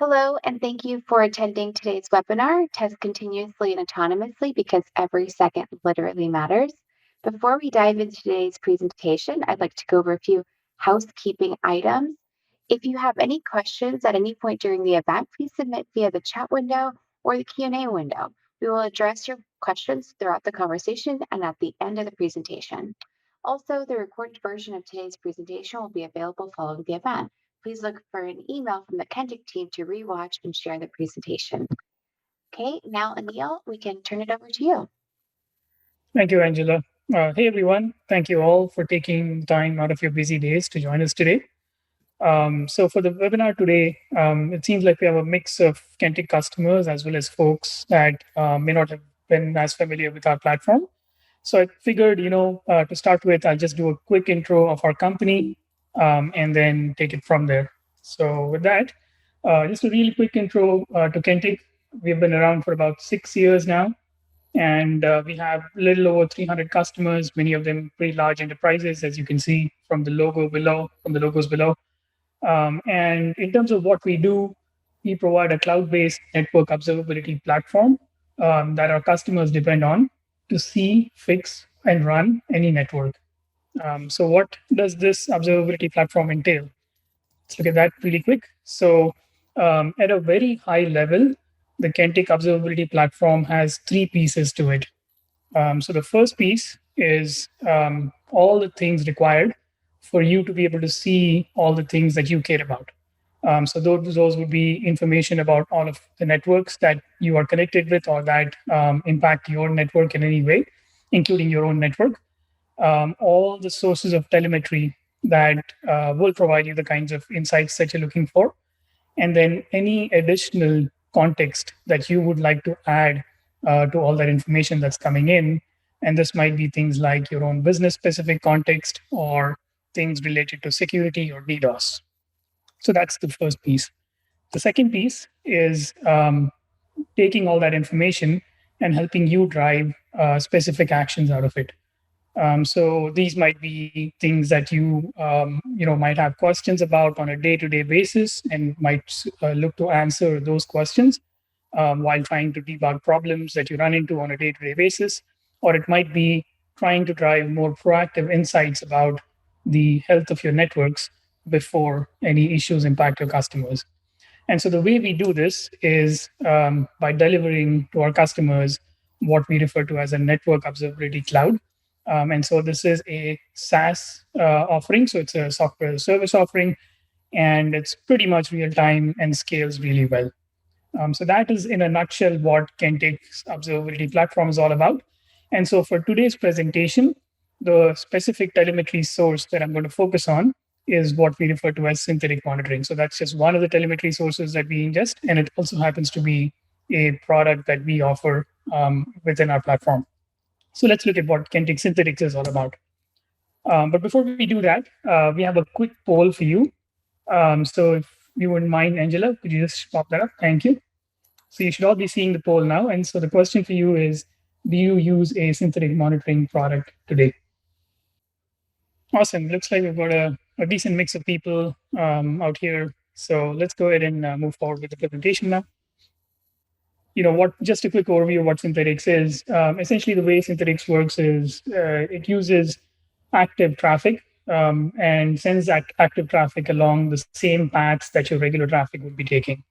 Hello, and thank you for attending today's webinar, Test Continuously and Autonomously, because every second literally matters. Before we dive into today's presentation, I'd like to go over a few housekeeping items. If you have any questions at any point during the event, please submit via the chat window or the Q&A window. We will address your questions throughout the conversation and at the end of the presentation. Also, the recorded version of today's presentation will be available following the event. Please look for an email from the Kentic team to rewatch and share the presentation. Okay, now Anil, we can turn it over to you. Thank you, Angela. Hey, everyone. Thank you all for taking time out of your busy days to join us today. So for the webinar today, it seems like we have a mix of Kentic customers as well as folks that may not have been as familiar with our platform. So I figured, to start with, I'll just do a quick intro of our company and then take it from there. So with that, just a really quick intro to Kentic. We've been around for about 6 years now, and we have a little over 300 customers, many of them pretty large enterprises, as you can see from the logos below. And in terms of what we do, we provide a cloud-based network observability platform that our customers depend on to see, fix, and run any network. So what does this observability platform entail? Let's look at that really quick. So at a very high level, the Kentic observability platform has three pieces to it. So the first piece is all the things required for you to be able to see all the things that you care about. So those would be information about all of the networks that you are connected with or that impact your network in any way, including your own network. All the sources of telemetry that will provide you the kinds of insights that you're looking for, and then any additional context that you would like to add to all that information that's coming in. And this might be things like your own business specific context or things related to security or DDoS. So that's the first piece. The second piece is taking all that information and helping you drive specific actions out of it. So these might be things that you might have questions about on a day-to-day basis and might look to answer those questions while trying to debug problems that you run into on a day-to-day basis. Or it might be trying to drive more proactive insights about the health of your networks before any issues impact your customers. And so the way we do this is by delivering to our customers what we refer to as a network observability cloud. And so this is a SaaS offering. So it's a software as a service offering, and it's pretty much real time and scales really well. So that is in a nutshell what Kentic's observability platform is all about. And so for today's presentation, the specific telemetry source that I'm going to focus on is what we refer to as synthetic monitoring. So that's just one of the telemetry sources that we ingest, and it also happens to be a product that we offer within our platform. So let's look at what Kentic Synthetics is all about. But before we do that, we have a quick poll for you. So if you wouldn't mind, Angela, could you just pop that up? Thank you. So you should all be seeing the poll now. And so the question for you is, do you use a synthetic monitoring product today? Awesome. Looks like we've got a decent mix of people out here. So let's go ahead and move forward with the presentation now. Just a quick overview of what synthetics is. Essentially, the way synthetics works is it uses active traffic and sends that active traffic along the same paths that your regular traffic would be taking,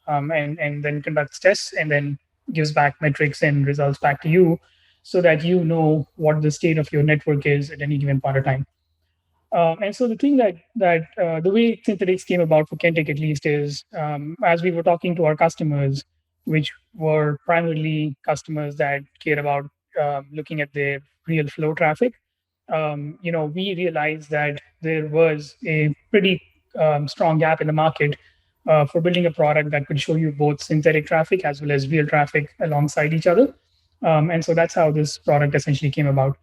and then conducts tests and then gives back metrics and results back to you so that you know what the state of your network is at any given point of time. And so the thing that the way synthetics came about for Kentic at least is as we were talking to our customers, which were primarily customers that care about looking at their real flow traffic. We realized that there was a pretty strong gap in the market for building a product that could show you both synthetic traffic as well as real traffic alongside each other. And so that's how this product essentially came about.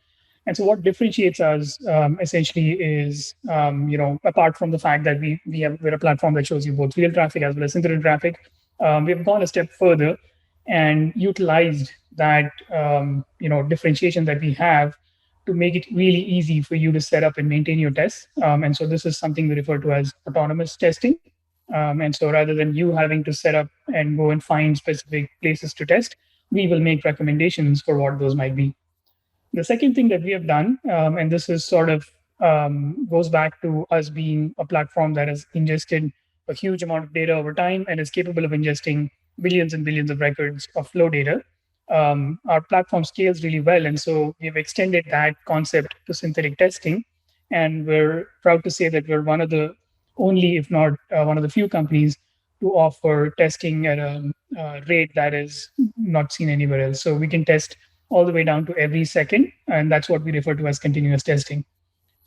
And so what differentiates us essentially is, apart from the fact that we're a platform that shows you both real traffic as well as synthetic traffic, we've gone a step further and utilized that, differentiation that we have to make it really easy for you to set up and maintain your tests. And so this is something we refer to as autonomous testing. And so rather than you having to set up and go and find specific places to test, we will make recommendations for what those might be. The second thing that we have done, and this is sort of goes back to us being a platform that has ingested a huge amount of data over time and is capable of ingesting billions and billions of records of flow data. Our platform scales really well, and so we've extended that concept to synthetic testing. And we're proud to say that we're one of the only, if not one of the few companies to offer testing at a rate that is not seen anywhere else. So we can test all the way down to every second, and that's what we refer to as continuous testing.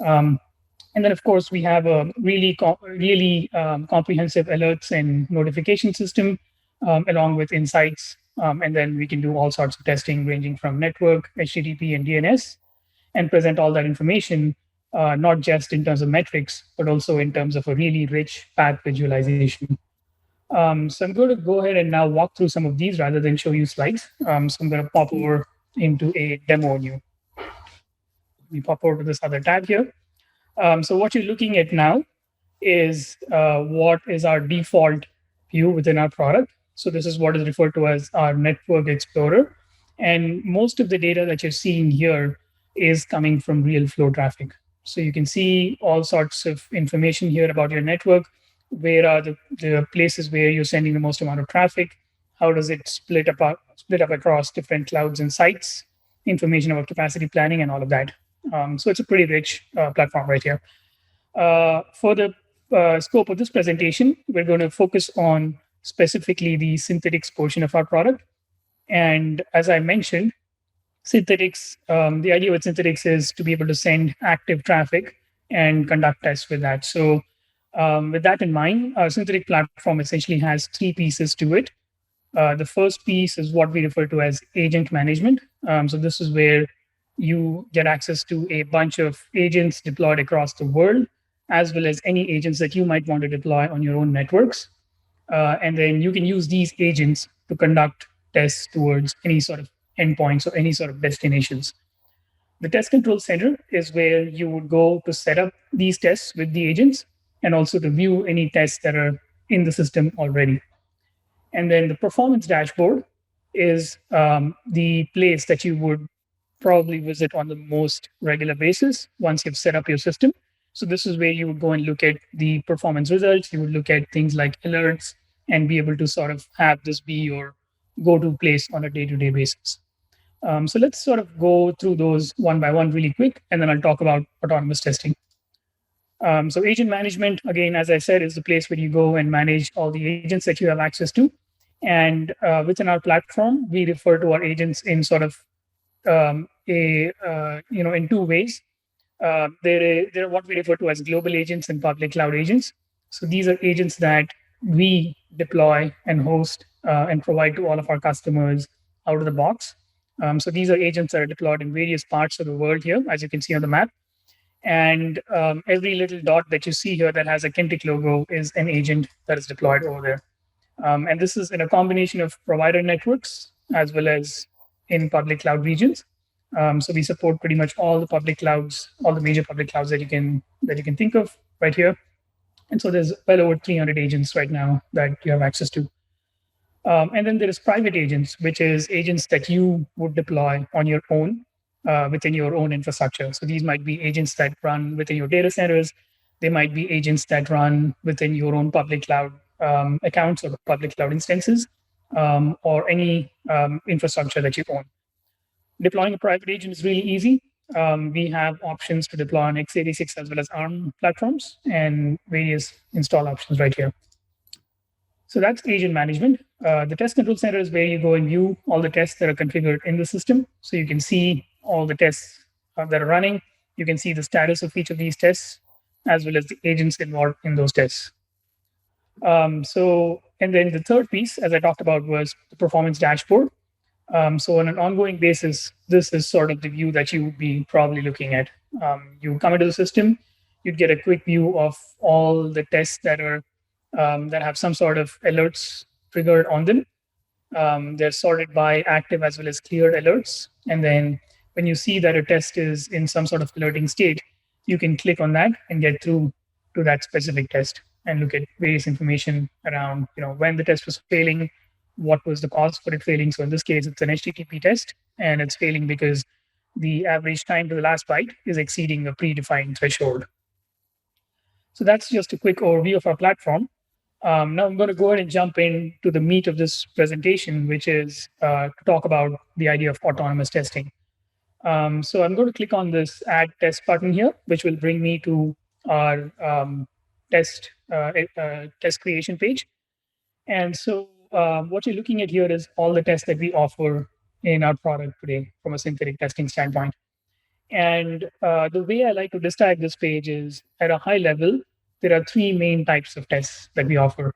Um, and then, of course, we have a really comprehensive alerts and notification system, along with insights. And then we can do all sorts of testing, ranging from network, HTTP, and DNS, and present all that information, not just in terms of metrics, but also in terms of a really rich path visualization. So I'm going to go ahead and now walk through some of these rather than show you slides. So I'm going to pop over into a demo view. We pop over to this other tab here. So what you're looking at now is what is our default view within our product. So this is what is referred to as our network explorer. And most of the data that you're seeing here is coming from real flow traffic. So you can see all sorts of information here about your network. Where are the places where you're sending the most amount of traffic? How does it split up across different clouds and sites? Information about capacity planning and all of that. So it's a pretty rich platform right here. For the scope of this presentation, we're going to focus on specifically the synthetics portion of our product. And as I mentioned, synthetics, the idea with synthetics is to be able to send active traffic and conduct tests with that. So with that in mind, our synthetic platform essentially has three pieces to it. The first piece is what we refer to as agent management. So this is where you get access to a bunch of agents deployed across the world, as well as any agents that you might want to deploy on your own networks. And then you can use these agents to conduct tests towards any sort of endpoints or any sort of destinations. The test control center is where you would go to set up these tests with the agents and also to view any tests that are in the system already. And then the performance dashboard is the place that you would probably visit on the most regular basis once you've set up your system. So this is where you would go and look at the performance results. You would look at things like alerts and be able to sort of have this be your go-to place on a day-to-day basis. So let's sort of go through those one by one really quick, and then I'll talk about autonomous testing. So agent management, again, as I said, is the place where you go and manage all the agents that you have access to. And within our platform, we refer to our agents in sort of in two ways. There are what we refer to as global agents and public cloud agents. So these are agents that we deploy and host and provide to all of our customers out of the box. So these are agents that are deployed in various parts of the world here, as you can see on the map. And every little dot that you see here that has a Kentik logo is an agent that is deployed over there. And this is in a combination of provider networks as well as in public cloud regions. So we support pretty much all the public clouds, all the major public clouds that you can think of right here. And so there's well over 300 agents right now that you have access to. And then there is private agents, which is agents that you would deploy on your own within your own infrastructure. So these might be agents that run within your data centers. They might be agents that run within your own public cloud accounts or public cloud instances, or any infrastructure that you own. Deploying a private agent is really easy. We have options to deploy on x86 as well as ARM platforms and various install options right here. So that's agent management. The test control center is where you go and view all the tests that are configured in the system. So you can see all the tests that are running. You can see the status of each of these tests, as well as the agents involved in those tests. And then the third piece, as I talked about, was the performance dashboard. So on an ongoing basis, this is sort of the view that you would be probably looking at. You come into the system, you'd get a quick view of all the tests that are that have some sort of alerts triggered on them. They're sorted by active as well as cleared alerts. And then when you see that a test is in some sort of alerting state, you can click on that and get through to that specific test. and look at various information around, when the test was failing, what was the cause for it failing. So in this case, it's an HTTP test, and it's failing because the average time to the last byte is exceeding a predefined threshold. So that's just a quick overview of our platform. Now I'm going to go ahead and jump into the meat of this presentation, which is to talk about the idea of autonomous testing. So I'm going to click on this Add Test button here, which will bring me to our test creation page. And so what you're looking at here is all the tests that we offer in our product today from a synthetic testing standpoint. And the way I like to describe this page is at a high level, there are three main types of tests that we offer.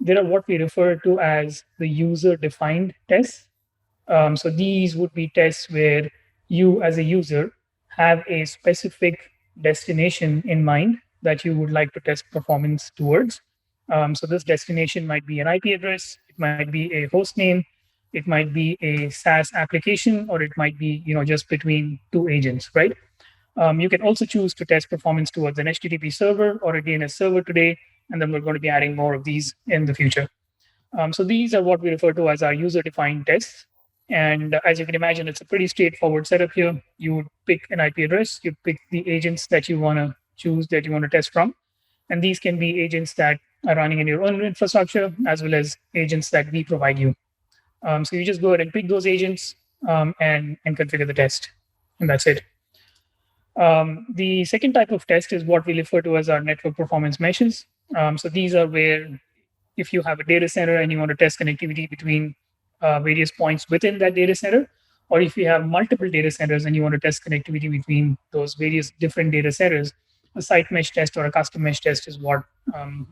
There are what we refer to as the user defined tests. So these would be tests where you, as a user, have a specific destination in mind that you would like to test performance towards. So this destination might be an IP address, it might be a host name, it might be a SaaS application, or it might be just between two agents, right? You can also choose to test performance towards an HTTP server or a DNS server today, and then we're going to be adding more of these in the future. So these are what we refer to as our user-defined tests. And as you can imagine, it's a pretty straightforward setup here. You would pick an IP address, you pick the agents that you want to choose, that you want to test from. And these can be agents that are running in your own infrastructure, as well as agents that we provide you. So you just go ahead and pick those agents and configure the test. And that's it. The second type of test is what we refer to as our network performance meshes. So these are where if you have a data center and you want to test connectivity between various points within that data center, or if you have multiple data centers and you want to test connectivity between those various different data centers, a site mesh test or a custom mesh test is what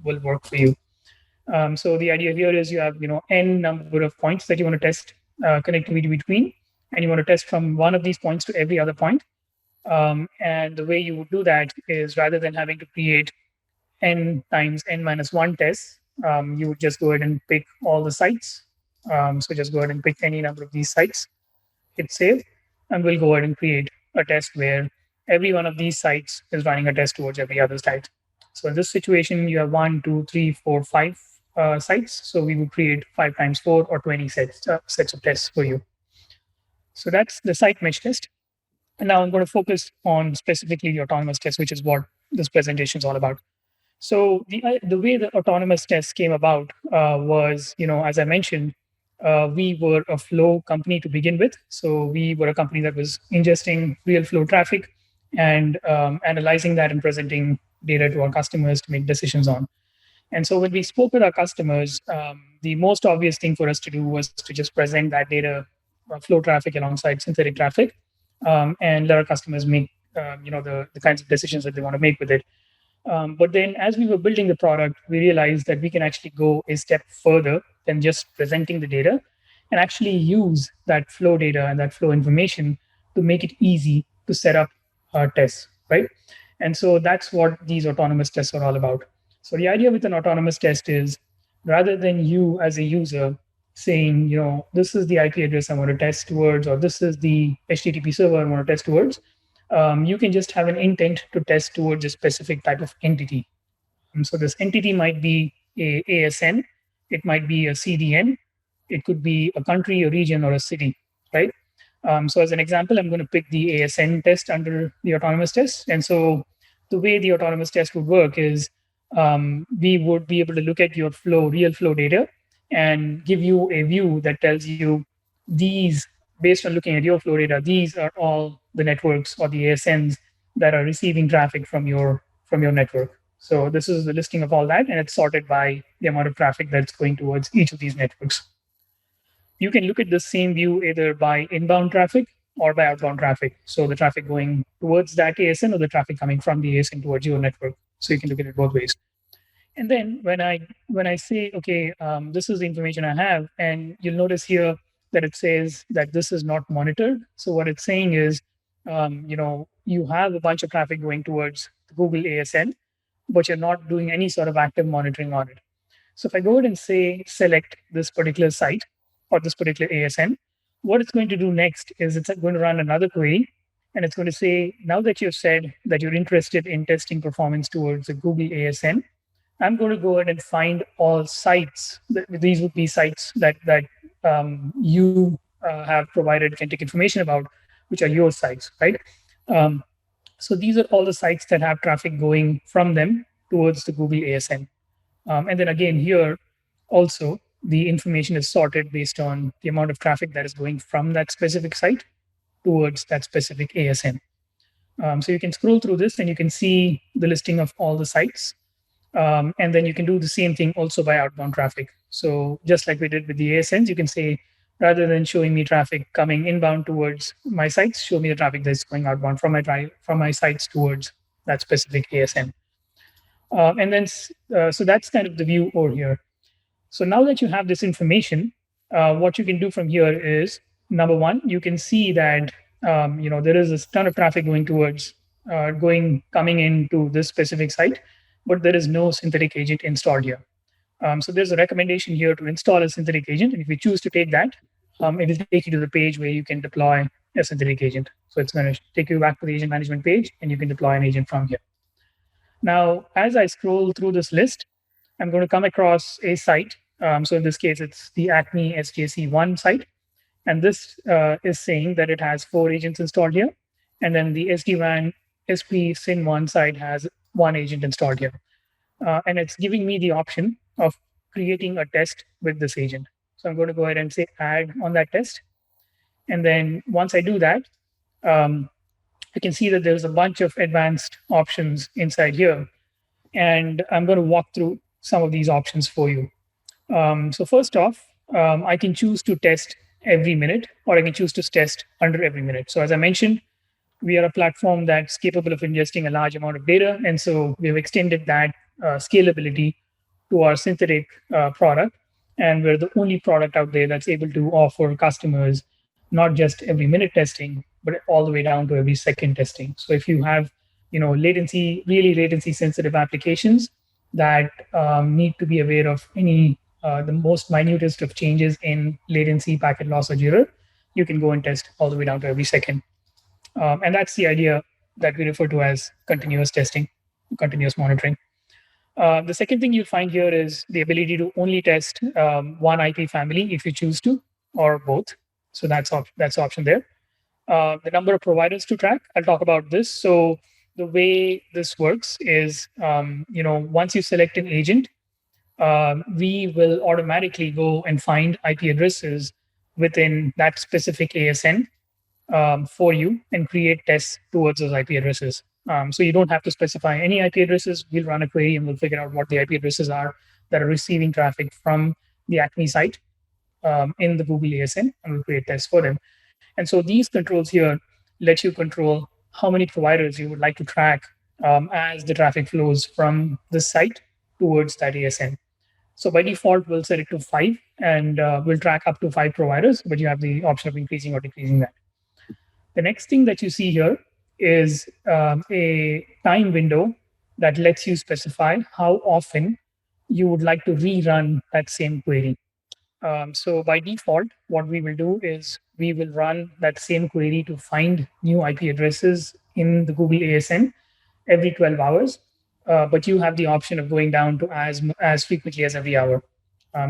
will work for you. So the idea here is you have n number of points that you want to test connectivity between, and you want to test from one of these points to every other point. And the way you would do that is rather than having to create n times n minus 1 tests, you would just go ahead and pick all the sites. So just go ahead and pick any number of these sites, hit save, and we'll go ahead and create a test where every one of these sites is running a test towards every other site. So in this situation, you have 1, 2, 3, 4, 5 sites. So we would create 5 times 4 or 20 sets of tests for you. So that's the site mesh test. And now I'm going to focus on specifically the autonomous test, which is what this presentation is all about. So the way the autonomous test came about was, as I mentioned, we were a flow company to begin with. So we were a company that was ingesting real flow traffic and analyzing that and presenting data to our customers to make decisions on. And so when we spoke with our customers, the most obvious thing for us to do was to just present that data, flow traffic alongside synthetic traffic, and let our customers make the kinds of decisions that they want to make with it. But then as we were building the product, we realized that we can actually go a step further than just presenting the data and actually use that flow data and that flow information to make it easy to set up tests, right? And so that's what these autonomous tests are all about. So the idea with an autonomous test is rather than you as a user saying, this is the IP address I want to test towards, or this is the HTTP server I want to test towards, you can just have an intent to test towards a specific type of entity. So this entity might be a ASN, it might be a CDN, it could be a country, a region, or a city, right? So as an example, I'm going to pick the ASN test under the autonomous test. And so the way the autonomous test would work is we would be able to look at your real flow data and give you a view that tells you these, based on looking at your flow data, these are all the networks or the ASNs that are receiving traffic from your network. So this is the listing of all that, and it's sorted by the amount of traffic that's going towards each of these networks. You can look at the same view either by inbound traffic or by outbound traffic. So the traffic going towards that ASN or the traffic coming from the ASN towards your network. So you can look at it both ways. And then when I say, okay, this is the information I have, and you'll notice here that it says that this is not monitored. So what it's saying is, you have a bunch of traffic going towards the Google ASN, but you're not doing any sort of active monitoring on it. So if I go ahead and say select this particular site or this particular ASN, what it's going to do next is it's going to run another query, and it's going to say, now that you've said that you're interested in testing performance towards the Google ASN, I'm going to go ahead and find all sites. These would be sites that you have provided Kentic information about, which are your sites, right? Um, so these are all the sites that have traffic going from them towards the Google ASN. And then again, here also the information is sorted based on the amount of traffic that is going from that specific site towards that specific ASN. So you can scroll through this and you can see the listing of all the sites. And then you can do the same thing also by outbound traffic. So just like we did with the ASNs, you can say, rather than showing me traffic coming inbound towards my sites, show me the traffic that's going outbound from my sites towards that specific ASN. And then, so that's kind of the view over here. So now that you have this information, what you can do from here is, number one, you can see that there is a ton of traffic going towards coming into this specific site, but there is no synthetic agent installed here. So there's a recommendation here to install a synthetic agent, and if you choose to take that, it will take you to the page where you can deploy a synthetic agent. So it's going to take you back to the agent management page, and you can deploy an agent from here. Now, as I scroll through this list, I'm going to come across a site. So in this case, it's the Acme SJC1 site. And this is saying that it has 4 agents installed here. And then the SD-WAN SP SYN1 site has 1 agent installed here. And it's giving me the option of creating a test with this agent. So I'm going to go ahead and say add on that test. And then once I do that, you can see that there's a bunch of advanced options inside here. And I'm going to walk through some of these options for you. So first off, I can choose to test every minute, or I can choose to test under every minute. So as I mentioned, we are a platform that's capable of ingesting a large amount of data. And so we've extended that scalability to our synthetic product. And we're the only product out there that's able to offer customers not just every minute testing, but all the way down to every second testing. So if you have, really latency sensitive applications that need to be aware of the most minutest of changes in latency, packet loss, or jitter, you can go and test all the way down to every second. And that's the idea that we refer to as continuous testing, continuous monitoring. The second thing you'll find here is the ability to only test one IP family if you choose to, or both. So that's option there. The number of providers to track, I'll talk about this. So the way this works is, once you select an agent, we will automatically go and find IP addresses within that specific ASN for you and create tests towards those IP addresses. So you don't have to specify any IP addresses. We'll run a query and we'll figure out what the IP addresses are that are receiving traffic from the Acme site in the Google ASN, and we'll create tests for them. And so these controls here let you control how many providers you would like to track as the traffic flows from the site towards that ASN. So by default, we'll set it to 5, and we'll track up to 5 providers, but you have the option of increasing or decreasing that. The next thing that you see here is a time window that lets you specify how often you would like to rerun that same query. So by default, what we will do is we will run that same query to find new IP addresses in the Google ASN every 12 hours. But you have the option of going down to as frequently as every hour.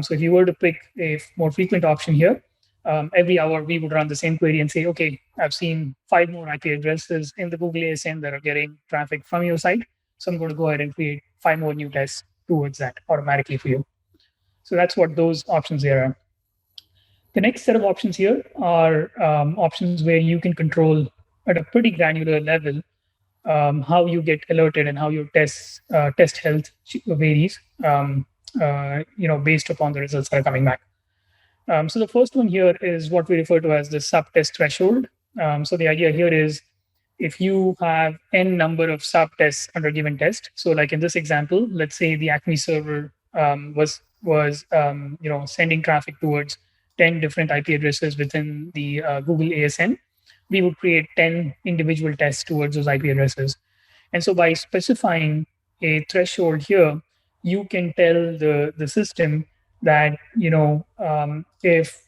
So if you were to pick a more frequent option here, every hour we would run the same query and say, okay, I've seen 5 more IP addresses in the Google ASN that are getting traffic from your site. So I'm going to go ahead and create 5 more new tests towards that automatically for you. So that's what those options here are. The next set of options here are options where you can control at a pretty granular level how you get alerted and how your test health varies, based upon the results that are coming back. So the first one here is what we refer to as the sub-test threshold. So the idea here is if you have n number of sub-tests under a given test. So like in this example, let's say the Acme server was sending traffic towards 10 different IP addresses within the Google ASN. We would create 10 individual tests towards those IP addresses. And so by specifying a threshold here, you can tell the system that, if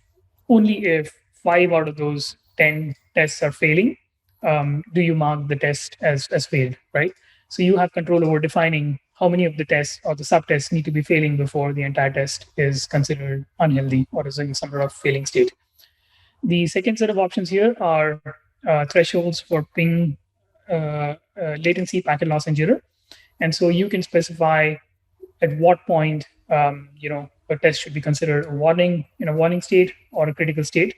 5 out of those 10 tests are failing, do you mark the test as failed, right? So you have control over defining how many of the tests or the subtests need to be failing before the entire test is considered unhealthy or is in some sort of failing state. The second set of options here are thresholds for ping, latency, packet loss, and jitter. And so you can specify at what point a test should be considered a warning in a warning state or a critical state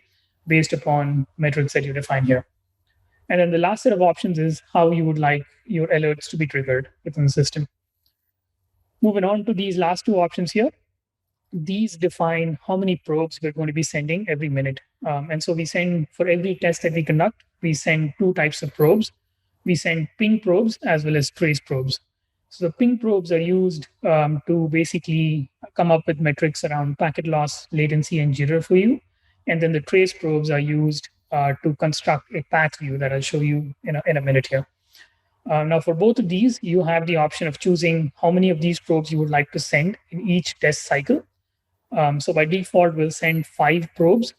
based upon metrics that you define here. And then the last set of options is how you would like your alerts to be triggered within the system. Moving on to these last two options here, these define how many probes we're going to be sending every minute. And so we send, for every test that we conduct, we send two types of probes. We send ping probes as well as trace probes. So the ping probes are used to basically come up with metrics around packet loss, latency, and jitter for you. And then the trace probes are used to construct a path view that I'll show you in a minute here. Now, for both of these, you have the option of choosing how many of these probes you would like to send in each test cycle. So by default, we'll send 5 probes.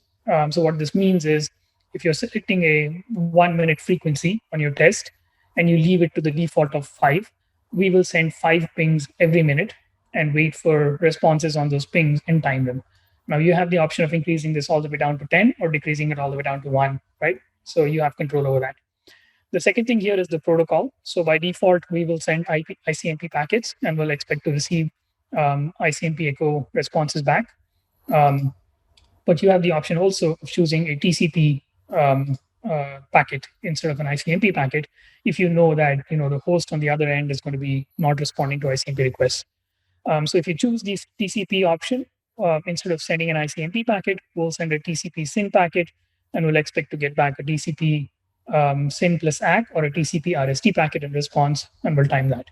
So what this means is if you're selecting a 1-minute frequency on your test and you leave it to the default of 5, we will send 5 pings every minute and wait for responses on those pings and time them. Now you have the option of increasing this all the way down to 10 or decreasing it all the way down to 1, right? So you have control over that. The second thing here is the protocol. So by default, we will send ICMP packets and we'll expect to receive ICMP echo responses back. But you have the option also of choosing a TCP packet instead of an ICMP packet if you know that the host on the other end is going to be not responding to ICMP requests. So if you choose this TCP option, instead of sending an ICMP packet, we'll send a TCP SYN packet and we'll expect to get back a TCP SYN plus ACK or a TCP RST packet in response, and we'll time that.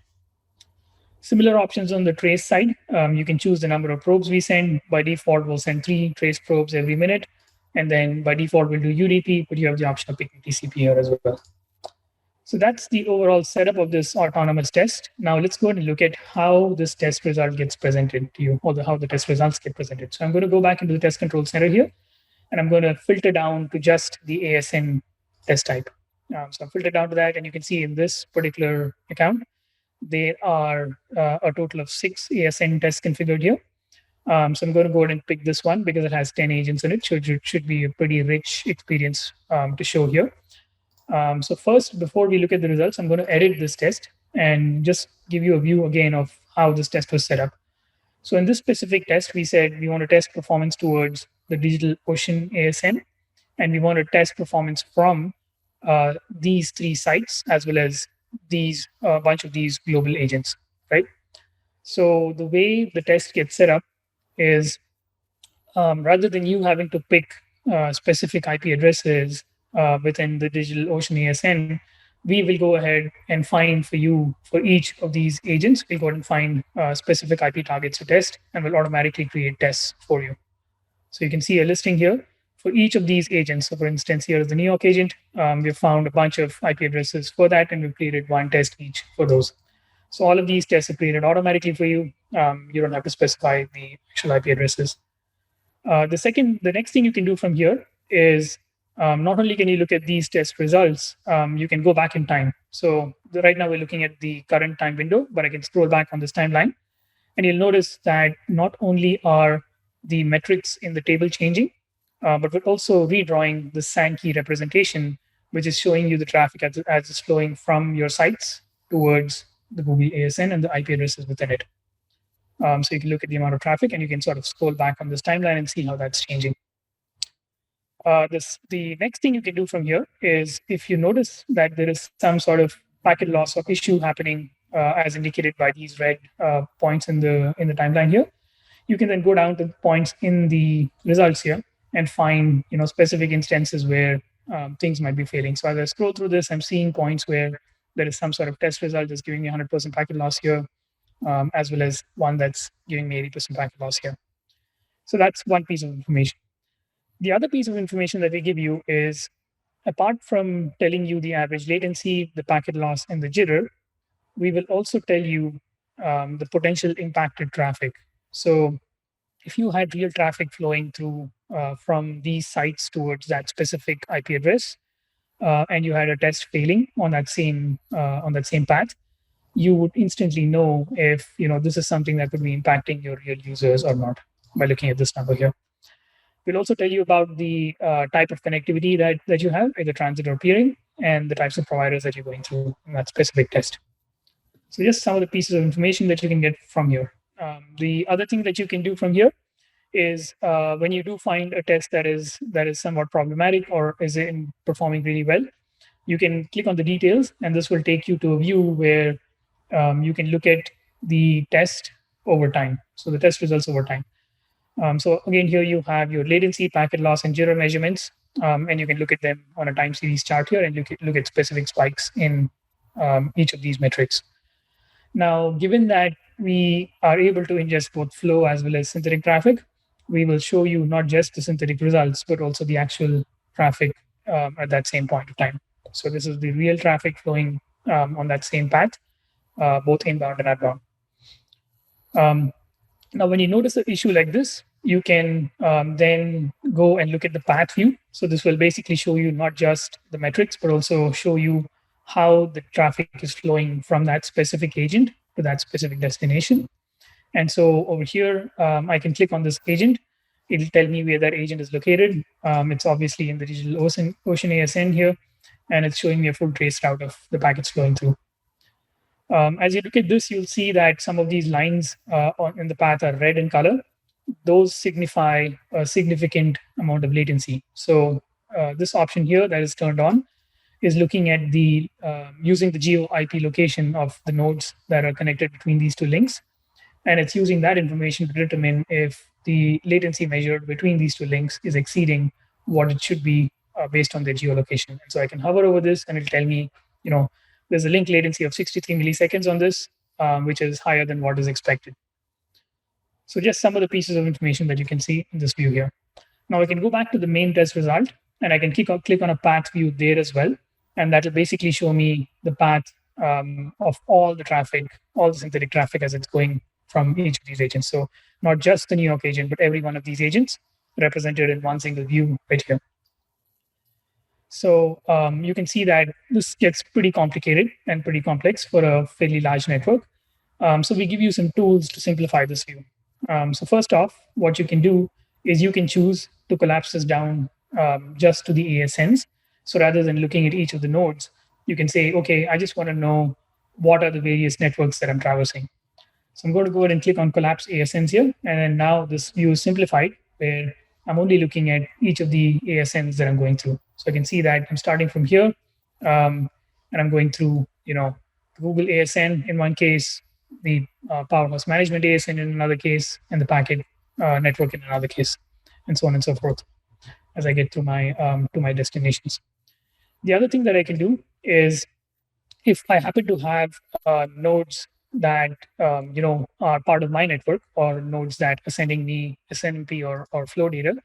Similar options on the trace side. You can choose the number of probes we send. By default, we'll send 3 trace probes every minute. And then by default, we'll do UDP, but you have the option of picking TCP here as well. So that's the overall setup of this autonomous test. Now let's go ahead and look at how this test result gets presented to you, or how the test results get presented. So I'm going to go back into the test control center here, and I'm going to filter down to just the ASM test type. So I'm filtered down to that, and you can see in this particular account, there are a total of 6 ASM tests configured here. So I'm going to go ahead and pick this one because it has 10 agents in it. So it should be a pretty rich experience to show here. So first, before we look at the results, I'm going to edit this test and just give you a view again of how this test was set up. So in this specific test, we said we want to test performance towards the DigitalOcean ASM, and we want to test performance from these 3 sites as well as these bunch of these global agents, right? So the way the test gets set up is rather than you having to pick specific IP addresses within the DigitalOcean ASN, we will go ahead and find for you, for each of these agents, we'll go ahead and find specific IP targets to test, and we'll automatically create tests for you. So you can see a listing here for each of these agents. So for instance, here is the New York agent. We've found a bunch of IP addresses for that, and we've created 1 test each for those. So all of these tests are created automatically for you. You don't have to specify the actual IP addresses. The next thing you can do from here is not only can you look at these test results, you can go back in time. So right now we're looking at the current time window, but I can scroll back on this timeline. And you'll notice that not only are the metrics in the table changing, but we're also redrawing the Sankey representation, which is showing you the traffic as it's flowing from your sites towards the Google ASN and the IP addresses within it. So you can look at the amount of traffic, and you can sort of scroll back on this timeline and see how that's changing. The next thing you can do from here is if you notice that there is some sort of packet loss or issue happening, as indicated by these red points in the timeline here, you can then go down to points in the results here and find specific instances where things might be failing. So as I scroll through this, I'm seeing points where there is some sort of test result that's giving me 100% packet loss here, as well as one that's giving me 80% packet loss here. So that's one piece of information. The other piece of information that we give you is, apart from telling you the average latency, the packet loss, and the jitter, we will also tell you the potential impacted traffic. So if you had real traffic flowing through from these sites towards that specific IP address, and you had a test failing on that same path, you would instantly know if this is something that could be impacting your real users or not by looking at this number here. We'll also tell you about the type of connectivity that you have, either transit or peering, and the types of providers that you're going through in that specific test. So just some of the pieces of information that you can get from here. The other thing that you can do from here is when you do find a test that is somewhat problematic or is in performing really well, you can click on the details, and this will take you to a view where you can look at the test over time. So the test results over time. So again, here you have your latency, packet loss, and jitter measurements, and you can look at them on a time series chart here and look at specific spikes in each of these metrics. Now, given that we are able to ingest both flow as well as synthetic traffic, we will show you not just the synthetic results, but also the actual traffic at that same point of time. So this is the real traffic flowing on that same path, both inbound and outbound. Now, when you notice an issue like this, you can then go and look at the path view. So this will basically show you not just the metrics, but also show you how the traffic is flowing from that specific agent to that specific destination. And so over here, I can click on this agent. It'll tell me where that agent is located. It's obviously in the digital ocean ASN here, and it's showing me a full trace route of the packets flowing through. As you look at this, you'll see that some of these lines in the path are red in color. Those signify a significant amount of latency. So this option here that is turned on is looking at the using the geo IP location of the nodes that are connected between these two links. And it's using that information to determine if the latency measured between these two links is exceeding what it should be based on their geolocation. And so I can hover over this and it'll tell me, there's a link latency of 63 milliseconds on this, which is higher than what is expected. So just some of the pieces of information that you can see in this view here. Now I can go back to the main test result and I can click on a path view there as well. And that will basically show me the path of all the traffic, all the synthetic traffic as it's going from each of these agents. So not just the New York agent, but every one of these agents represented in one single view right here. So you can see that this gets pretty complicated and pretty complex for a fairly large network. So we give you some tools to simplify this view. So first off, what you can do is you can choose to collapse this down just to the ASNs. So rather than looking at each of the nodes, you can say, okay, I just want to know what are the various networks that I'm traversing. So I'm going to go ahead and click on collapse ASNs here. And then now this view is simplified where I'm only looking at each of the ASNs that I'm going through. So I can see that I'm starting from here and I'm going through, Google ASN in one case, the Powerhouse Management ASN in another case, and the packet network in another case, and so on and so forth as I get to my destinations. The other thing that I can do is if I happen to have nodes that are part of my network or nodes that are sending me SNMP or flow data,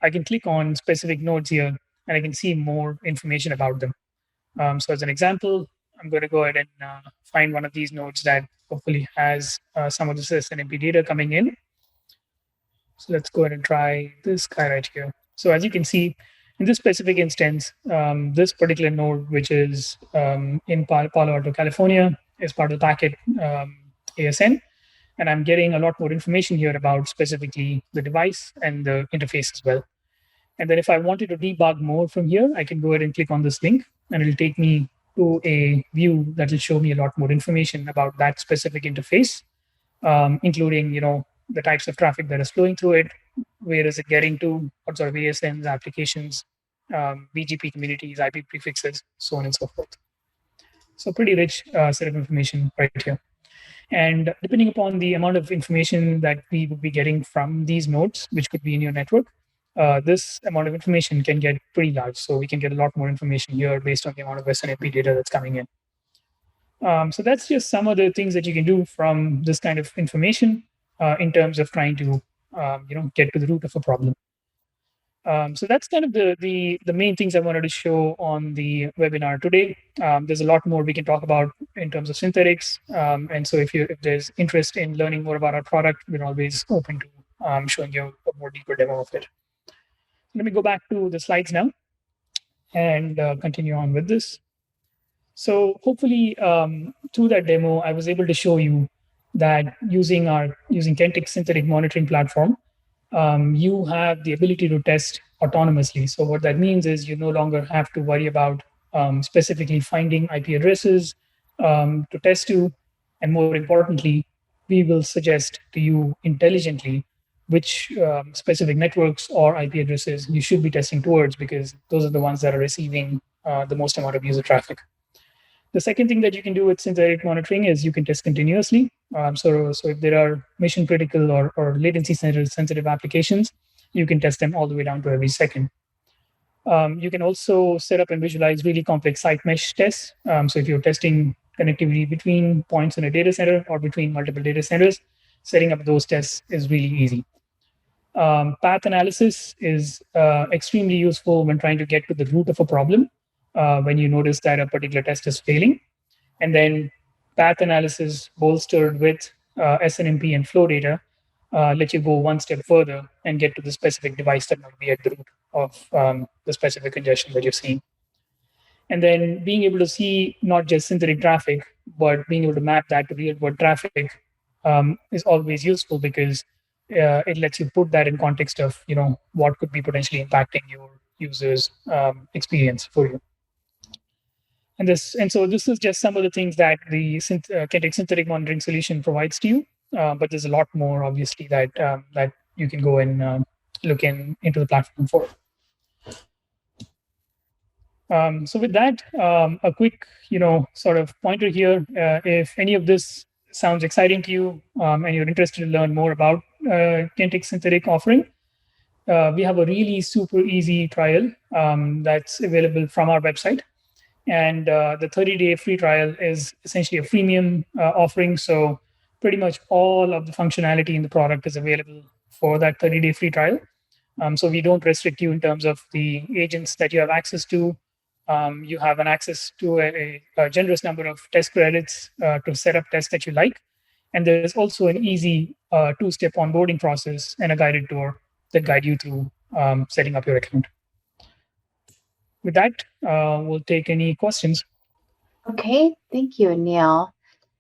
I can click on specific nodes here and I can see more information about them. So as an example, I'm going to go ahead and find one of these nodes that hopefully has some of this SNMP data coming in. So let's go ahead and try this guy right here. So as you can see, in this specific instance, this particular node, which is in Palo Alto, California, is part of the packet ASN. And I'm getting a lot more information here about specifically the device and the interface as well. And then if I wanted to debug more from here, I can go ahead and click on this link and it'll take me to a view that will show me a lot more information about that specific interface, including, the types of traffic that is flowing through it, where is it getting to, what sort of ASNs, applications, BGP communities, IP prefixes, so on and so forth. So pretty rich set of information right here. And depending upon the amount of information that we would be getting from these nodes, which could be in your network, this amount of information can get pretty large. So we can get a lot more information here based on the amount of SNMP data that's coming in. So that's just some of the things that you can do from this kind of information in terms of trying to get to the root of a problem. So that's kind of the main things I wanted to show on the webinar today. There's a lot more we can talk about in terms of synthetics. And so if there's interest in learning more about our product, we're always open to showing you a more deeper demo of it. Let me go back to the slides now and continue on with this. So hopefully, through that demo, I was able to show you that using Kentic synthetic monitoring platform, you have the ability to test autonomously. So what that means is you no longer have to worry about specifically finding IP addresses to test to, and more importantly, we will suggest to you intelligently which specific networks or IP addresses you should be testing towards, because those are the ones that are receiving the most amount of user traffic. The second thing that you can do with synthetic monitoring is you can test continuously. So if there are mission critical or latency sensitive applications, you can test them all the way down to every second. You can also set up and visualize really complex site mesh tests. So if you're testing connectivity between points in a data center or between multiple data centers, setting up those tests is really easy. Path analysis is extremely useful when trying to get to the root of a problem. When you notice that a particular test is failing, and then path analysis bolstered with SNMP and flow data let you go one step further and get to the specific device that might be at the root of the specific congestion that you're seeing. And then being able to see not just synthetic traffic, but being able to map that to real world traffic is always useful, because it lets you put that in context of what could be potentially impacting your users' experience for you. And so this is just some of the things that the Kentic synthetic monitoring solution provides to you. But there's a lot more, obviously, that you can go and look into the platform for. So with that, a quick, sort of pointer here. If any of this sounds exciting to you and you're interested to learn more about Kentic synthetic offering, we have a really super easy trial that's available from our website. And the 30-day free trial is essentially a freemium offering. So pretty much all of the functionality in the product is available for that 30-day free trial. So we don't restrict you in terms of the agents that you have access to. You have an access to a generous number of test credits to set up tests that you like. And there's also an easy two-step onboarding process and a guided tour that guide you through setting up your account. With that, we'll take any questions. Okay, thank you, Neil.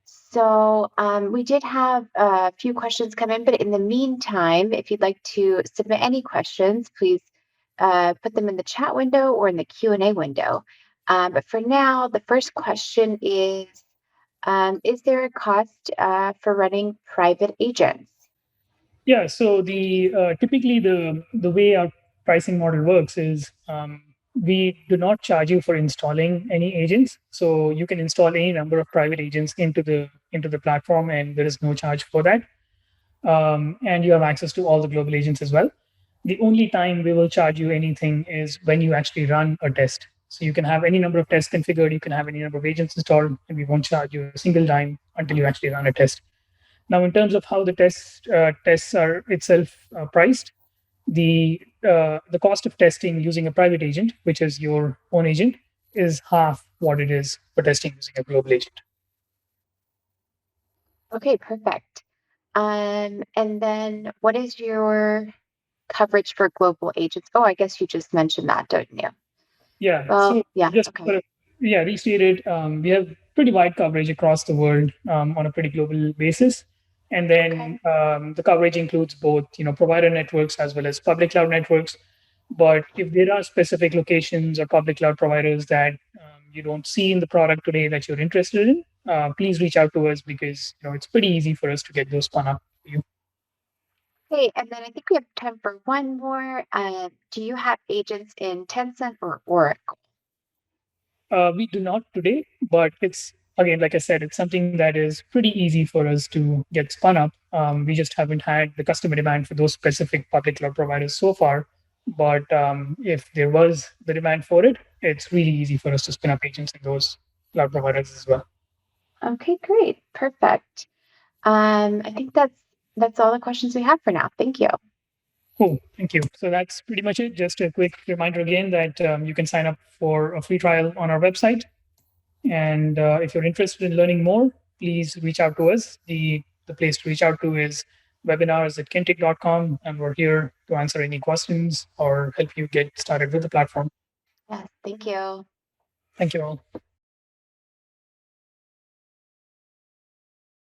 So we did have a few questions come in, but in the meantime, if you'd like to submit any questions, please put them in the chat window or in the Q&A window. But for now, the first question is there a cost for running private agents? Yeah, so the typically the way our pricing model works is we do not charge you for installing any agents. So you can install any number of private agents into the platform, and there is no charge for that. And you have access to all the global agents as well. The only time we will charge you anything is when you actually run a test. So you can have any number of tests configured, you can have any number of agents installed, and we won't charge you a single dime until you actually run a test. Now, in terms of how the tests are itself priced, the cost of testing using a private agent, which is your own agent, is half what it is for testing using a global agent. Okay, perfect. And then what is your coverage for global agents? Oh, I guess you just mentioned that, don't you? Yeah. Well, So yeah, just okay. sort of, yeah, restated, we have pretty wide coverage across the world on a pretty global basis. And Okay. then the coverage includes both, provider networks as well as public cloud networks. But if there are specific locations or public cloud providers that you don't see in the product today that you're interested in, please reach out to us, because it's pretty easy for us to get those spun up for you. Okay, and then I think we have time for one more. Do you have agents in Tencent or Oracle? We do not today, but it's again, like I said, it's something that is pretty easy for us to get spun up. We just haven't had the customer demand for those specific public cloud providers so far. But if there was the demand for it, it's really easy for us to spin up agents in those cloud providers as well. Okay, great. Perfect. I think that's all the questions we have for now. Thank you. Cool, thank you. So that's pretty much it. Just a quick reminder again that you can sign up for a free trial on our website. And if you're interested in learning more, please reach out to us. The place to reach out to is webinars@kentic.com, and we're here to answer any questions or help you get started with the platform. Yes, thank you. Thank you all.